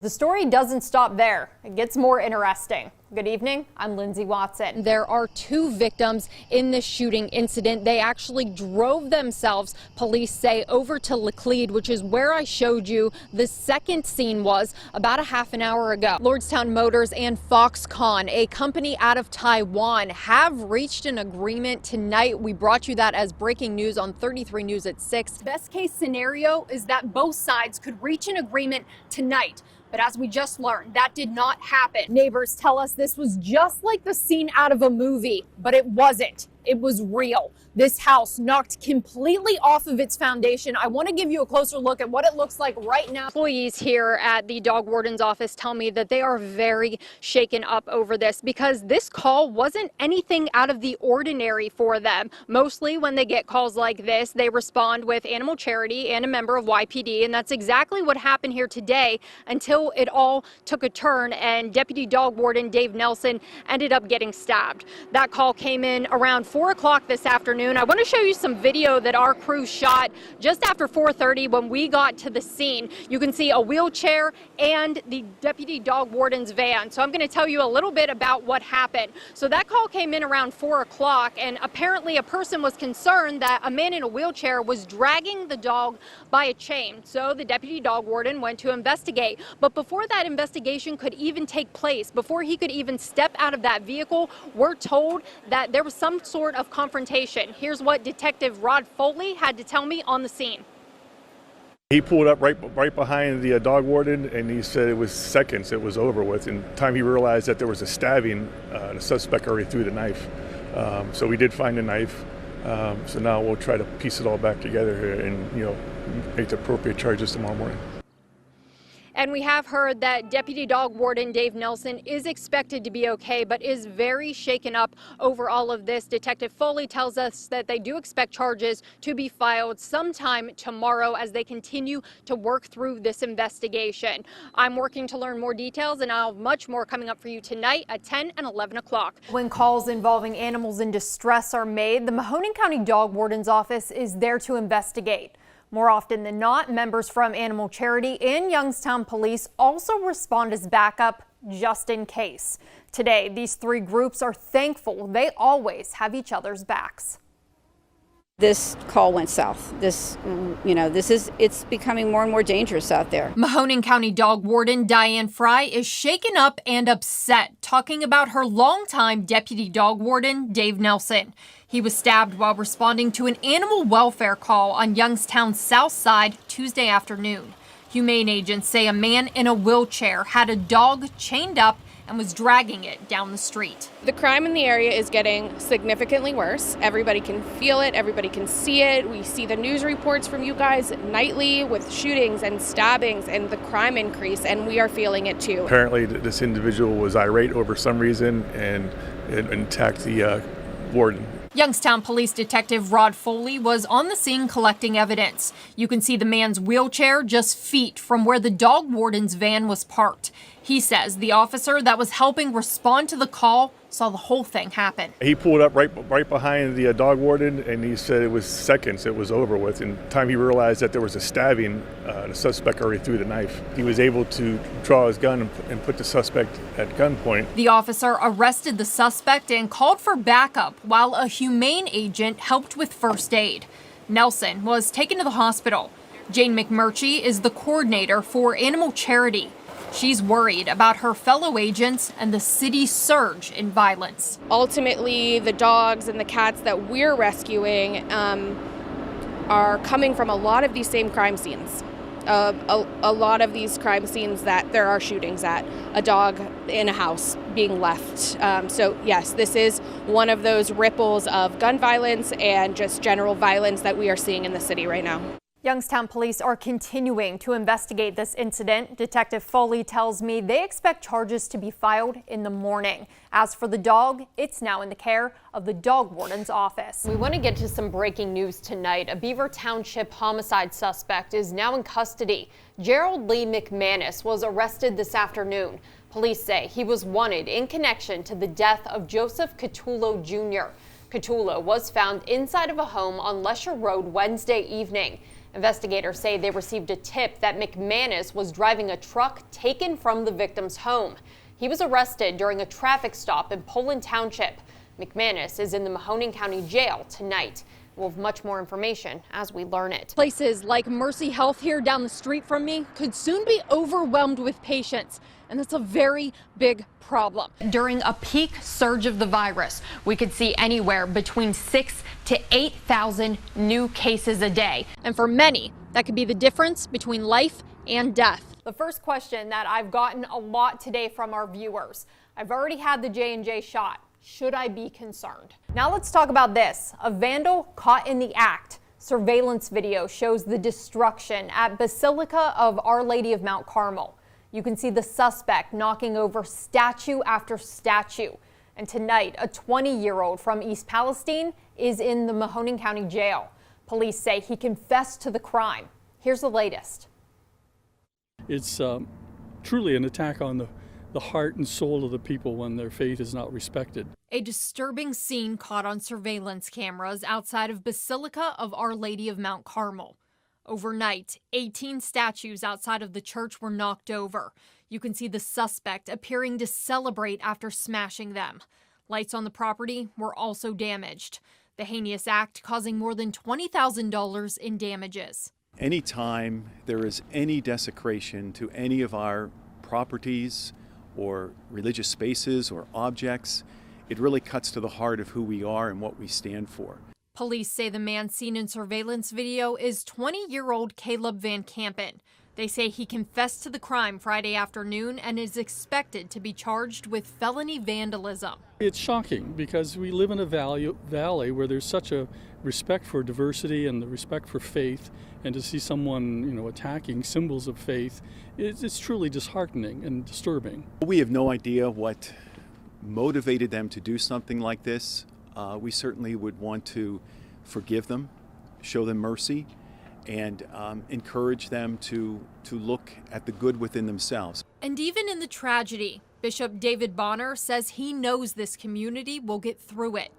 The story doesn't stop there. It gets more interesting. Good evening, I'm Lindsey Watson. There are 2 victims in this shooting incident. They actually drove themselves, police say, over to Laclede, which is where I showed you the second scene was about a half an hour ago. Lordstown Motors and Foxconn, a company out of Taiwan, have reached an agreement tonight. We brought you that as breaking news on 33 News at 6. Best case scenario is that both sides could reach an agreement tonight. But as we just learned, that did not happen. Neighbors tell us this was just like the scene out of a movie, but it wasn't. It was real. This house knocked completely off of its foundation. I want to give you a closer look at what it looks like right now. Employees here at the dog warden's office tell me that they are very shaken up over this because this call wasn't anything out of the ordinary for them. Mostly when they get calls like this, they respond with animal charity and a member of YPD, and that's exactly what happened here today until it all took a turn and Deputy Dog Warden Dave Nelson ended up getting stabbed. That call came in around 4 o'clock this afternoon. I want to show you some video that our crew shot just after 4:30 when we got to the scene. You can see a wheelchair and the Deputy Dog Warden's van. So I'm going to tell you a little bit about what happened. So that call came in around 4 o'clock, and apparently a person was concerned that a man in a wheelchair was dragging the dog by a chain. So the Deputy Dog Warden went to investigate. But before that investigation could even take place, before he could even step out of that vehicle, we're told that there was some sort of confrontation. Here's what Detective Rod Foley had to tell me on the scene. He pulled up right behind the dog warden, and he said it was seconds, it was over with. And time he realized that there was a stabbing, the suspect already threw the knife. So we did find a knife. So now we'll try to piece it all back together here and, make the appropriate charges tomorrow morning. And we have heard that Deputy Dog Warden Dave Nelson is expected to be okay, but is very shaken up over all of this. Detective Foley tells us that they do expect charges to be filed sometime tomorrow as they continue to work through this investigation. I'm working to learn more details, and I'll have much more coming up for you tonight at 10 and 11 o'clock. When calls involving animals in distress are made, the Mahoning County Dog Warden's office is there to investigate. More often than not, members from Animal Charity and Youngstown Police also respond as backup just in case. Today, these 3 groups are thankful they always have each other's backs. This call went south. It's becoming more and more dangerous out there. Mahoning County Dog Warden Diane Fry is shaken up and upset, talking about her longtime Deputy Dog Warden Dave Nelson. He was stabbed while responding to an animal welfare call on Youngstown's south side Tuesday afternoon. Humane agents say a man in a wheelchair had a dog chained up and was dragging it down the street. The crime in the area is getting significantly worse. Everybody can feel it. Everybody can see it. We see the news reports from you guys nightly with shootings and stabbings and the crime increase, and we are feeling it too. Apparently this individual was irate over some reason and attacked the warden. Youngstown Police Detective Rod Foley was on the scene collecting evidence. You can see the man's wheelchair just feet from where the dog warden's van was parked. He says the officer that was helping respond to the call saw the whole thing happen. He pulled up right behind the dog warden, and he said it was seconds, it was over with. And time he realized that there was a stabbing, the suspect already threw the knife. He was able to draw his gun and put the suspect at gunpoint. The officer arrested the suspect and called for backup while a humane agent helped with first aid. Nelson was taken to the hospital. Jane McMurchie is the coordinator for Animal Charity. She's worried about her fellow agents and the city's surge in violence. Ultimately, the dogs and the cats that we're rescuing are coming from a lot of these same crime scenes. A lot of these crime scenes that there are shootings at, a dog in a house being left. So yes, this is one of those ripples of gun violence and just general violence that we are seeing in the city right now. Youngstown Police are continuing to investigate this incident. Detective Foley tells me they expect charges to be filed in the morning. As for the dog, it's now in the care of the dog warden's office. We want to get to some breaking news tonight. A Beaver Township homicide suspect is now in custody. Gerald Lee McManus was arrested this afternoon. Police say he was wanted in connection to the death of Joseph Catullo Jr. Catullo was found inside of a home on Lesher Road Wednesday evening. Investigators say they received a tip that McManus was driving a truck taken from the victim's home. He was arrested during a traffic stop in Poland Township. McManus is in the Mahoning County Jail tonight. We'll have much more information as we learn it. Places like Mercy Health here down the street from me could soon be overwhelmed with patients, and that's a very big problem. During a peak surge of the virus, we could see anywhere between 6,000 to 8,000 new cases a day. And for many, that could be the difference between life and death. The first question that I've gotten a lot today from our viewers: I've already had the J&J shot. Should I be concerned? Now let's talk about this. A vandal caught in the act. Surveillance video shows the destruction at Basilica of Our Lady of Mount Carmel. You can see the suspect knocking over statue after statue. And tonight, a 20-year-old from East Palestine is in the Mahoning County Jail. Police say he confessed to the crime. Here's the latest. It's truly an attack on the heart and soul of the people when their faith is not respected. A disturbing scene caught on surveillance cameras outside of Basilica of Our Lady of Mount Carmel. Overnight, 18 statues outside of the church were knocked over. You can see the suspect appearing to celebrate after smashing them. Lights on the property were also damaged. The heinous act causing more than $20,000 in damages. Anytime there is any desecration to any of our properties or religious spaces or objects, it really cuts to the heart of who we are and what we stand for. Police say the man seen in surveillance video is 20-year-old Caleb Van Kampen. They say he confessed to the crime Friday afternoon and is expected to be charged with felony vandalism. It's shocking because we live in a valley where there's such a respect for diversity and the respect for faith, and to see someone, attacking symbols of faith, it's truly disheartening and disturbing. We have no idea what motivated them to do something like this. We certainly would want to forgive them, show them mercy, and encourage them to look at the good within themselves. And even in the tragedy, Bishop David Bonner says he knows this community will get through it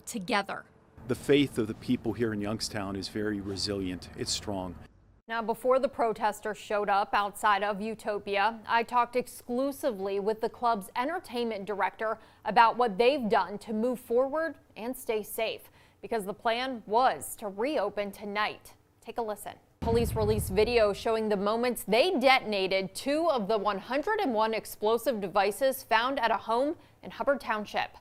together. The faith of the people here in Youngstown is very resilient. It's strong. Now, before the protesters showed up outside of Utopia, I talked exclusively with the club's entertainment director about what they've done to move forward and stay safe, because the plan was to reopen tonight. Take a listen. Police released video showing the moments they detonated 2 of the 101 explosive devices found at a home in Hubbard Township.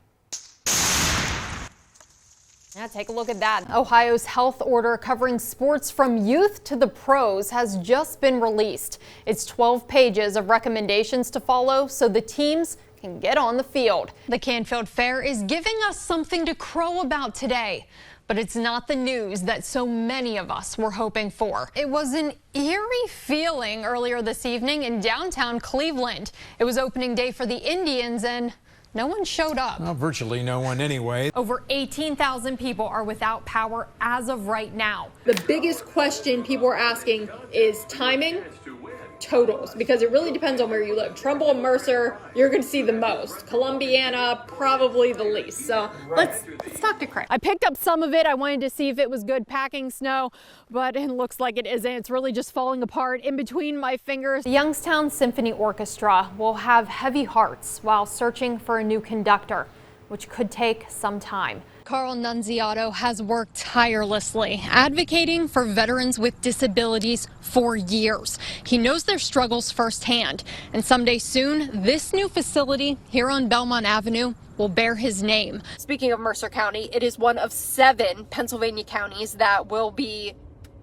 Yeah, take a look at that. Ohio's health order covering sports from youth to the pros has just been released. It's 12 pages of recommendations to follow so the teams can get on the field. The Canfield Fair is giving us something to crow about today, but it's not the news that so many of us were hoping for. It was an eerie feeling earlier this evening in downtown Cleveland. It was opening day for the Indians and no one showed up. Well, virtually no one anyway. Over 18,000 people are without power as of right now. The biggest question people are asking is timing, totals, because it really depends on where you live. Trumbull and Mercer, you're going to see the most. Columbiana, probably the least. So let's talk to Craig. I picked up some of it. I wanted to see if it was good packing snow, but it looks like it isn't. It's really just falling apart in between my fingers. The Youngstown Symphony Orchestra will have heavy hearts while searching for a new conductor, which could take some time. Carl Nunziato has worked tirelessly advocating for veterans with disabilities for years. He knows their struggles firsthand, and someday soon, this new facility here on Belmont Avenue will bear his name. Speaking of Mercer County, it is one of 7 Pennsylvania counties that will be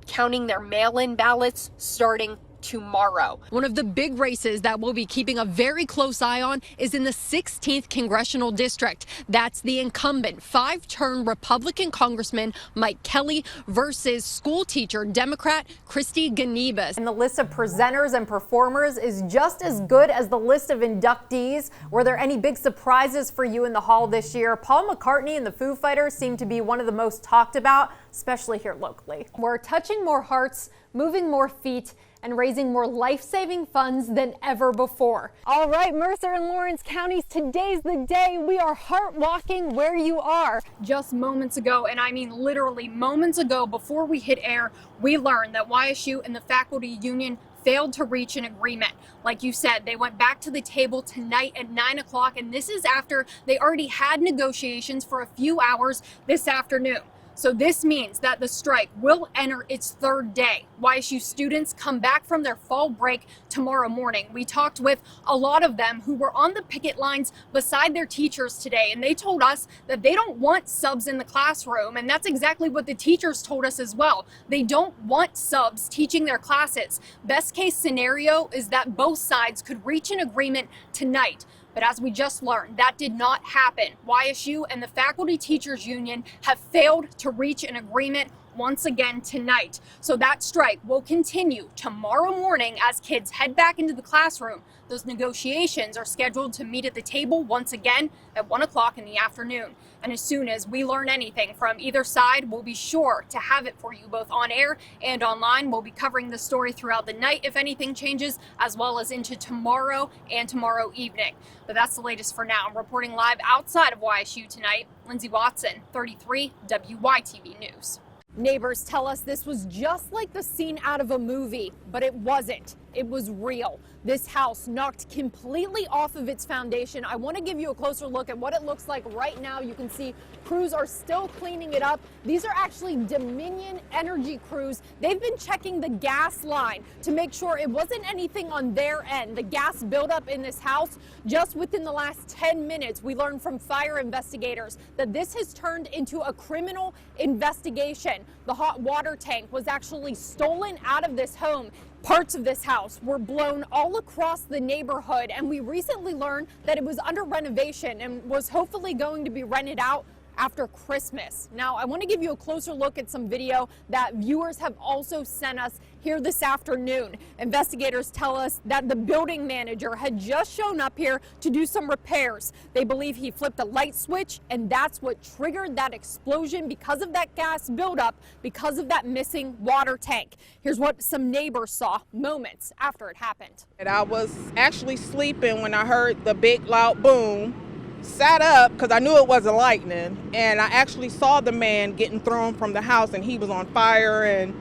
counting their mail-in ballots starting tomorrow. One of the big races that we'll be keeping a very close eye on is in the 16th Congressional District. That's the incumbent 5-term Republican Congressman Mike Kelly versus school teacher Democrat Christy Ganebas. And the list of presenters and performers is just as good as the list of inductees. Were there any big surprises for you in the hall this year? Paul McCartney and the Foo Fighters seem to be one of the most talked about. especially here locally. We're touching more hearts, moving more feet, and raising more life-saving funds than ever before. All right, Mercer and Lawrence counties, today's the day. We are heart walking where you are. Just moments ago, and I mean literally moments ago before we hit air, we learned that YSU and the faculty union failed to reach an agreement. Like you said, they went back to the table tonight at 9 o'clock, and this is after they already had negotiations for a few hours this afternoon. So this means that the strike will enter its third day. YSU students come back from their fall break tomorrow morning. We talked with a lot of them who were on the picket lines beside their teachers today, and they told us that they don't want subs in the classroom, and that's exactly what the teachers told us as well. They don't want subs teaching their classes. Best case scenario is that both sides could reach an agreement tonight. But as we just learned, that did not happen. YSU and the Faculty Teachers Union have failed to reach an agreement once again tonight. So that strike will continue tomorrow morning as kids head back into the classroom. Those negotiations are scheduled to meet at the table once again at 1 o'clock in the afternoon. And as soon as we learn anything from either side, we'll be sure to have it for you both on air and online. We'll be covering the story throughout the night if anything changes, as well as into tomorrow and tomorrow evening. But that's the latest for now. I'm reporting live outside of YSU tonight. Lindsey Watson, 33 WYTV News. Neighbors tell us this was just like the scene out of a movie, but it wasn't. It was real. This house knocked completely off of its foundation. I want to give you a closer look at what it looks like right now. You can see crews are still cleaning it up. These are actually Dominion Energy crews. They've been checking the gas line to make sure it wasn't anything on their end. The gas buildup in this house just within the last 10 minutes. We learned from fire investigators that this has turned into a criminal investigation. The hot water tank was actually stolen out of this home. Parts of this house were blown all across the neighborhood, and we recently learned that it was under renovation and was hopefully going to be rented out after Christmas. Now, I want to give you a closer look at some video that viewers have also sent us here this afternoon. Investigators tell us that the building manager had just shown up here to do some repairs. They believe he flipped a light switch, and that's what triggered that explosion because of that gas buildup, because of that missing water tank. Here's what some neighbors saw moments after it happened. And I was actually sleeping when I heard the big loud boom. Sat up because I knew it wasn't lightning, and I actually saw the man getting thrown from the house, and he was on fire, and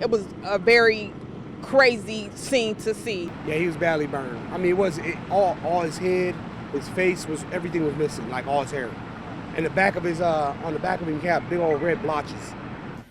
it was a very crazy scene to see. Yeah, he was badly burned. I mean, all his head, his face, everything was missing, like all his hair. And the back of his on the back of him, he had big old red blotches.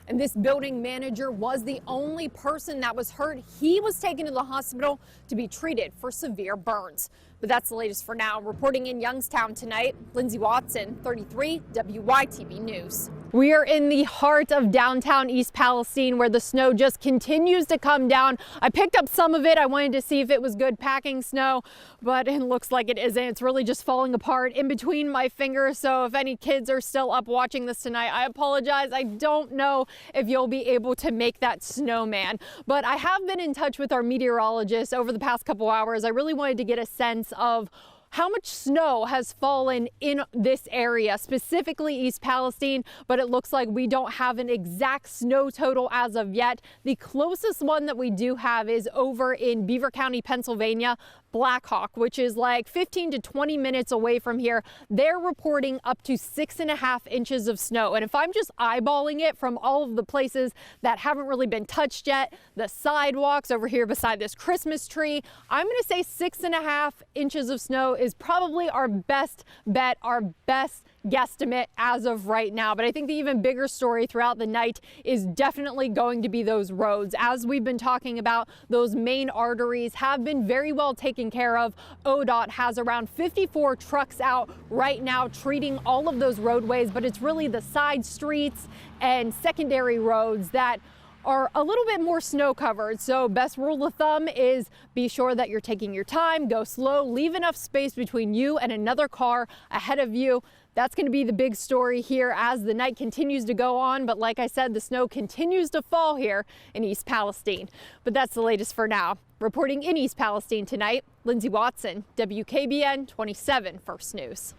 And this building manager was the only person that was hurt. He was taken to the hospital to be treated for severe burns. But that's the latest for now. Reporting in Youngstown tonight, Lindsey Watson, 33 WYTV News. We are in the heart of downtown East Palestine, where the snow just continues to come down. I picked up some of it. I wanted to see if it was good packing snow, but it looks like it isn't. It's really just falling apart in between my fingers. So if any kids are still up watching this tonight, I apologize. I don't know if you'll be able to make that snowman, but I have been in touch with our meteorologist over the past couple hours. I really wanted to get a sense of how much snow has fallen in this area, specifically East Palestine, but it looks like we don't have an exact snow total as of yet. The closest one that we do have is over in Beaver County, Pennsylvania, Blackhawk, which is like 15 to 20 minutes away from here. They're reporting up to 6.5 inches of snow. And if I'm just eyeballing it from all of the places that haven't really been touched yet, the sidewalks over here beside this Christmas tree, I'm going to say 6.5 inches of snow is probably our best bet, our best guesstimate as of right now. But I think the even bigger story throughout the night is definitely going to be those roads. As we've been talking about, those main arteries have been very well taken care of. ODOT has around 54 trucks out right now treating all of those roadways, but it's really the side streets and secondary roads that are a little bit more snow covered. So best rule of thumb is be sure that you're taking your time, go slow, leave enough space between you and another car ahead of you. That's going to be the big story here as the night continues to go on. But like I said, the snow continues to fall here in East Palestine. But that's the latest for now. Reporting in East Palestine tonight, Lindsey Watson, WKBN 27 First News.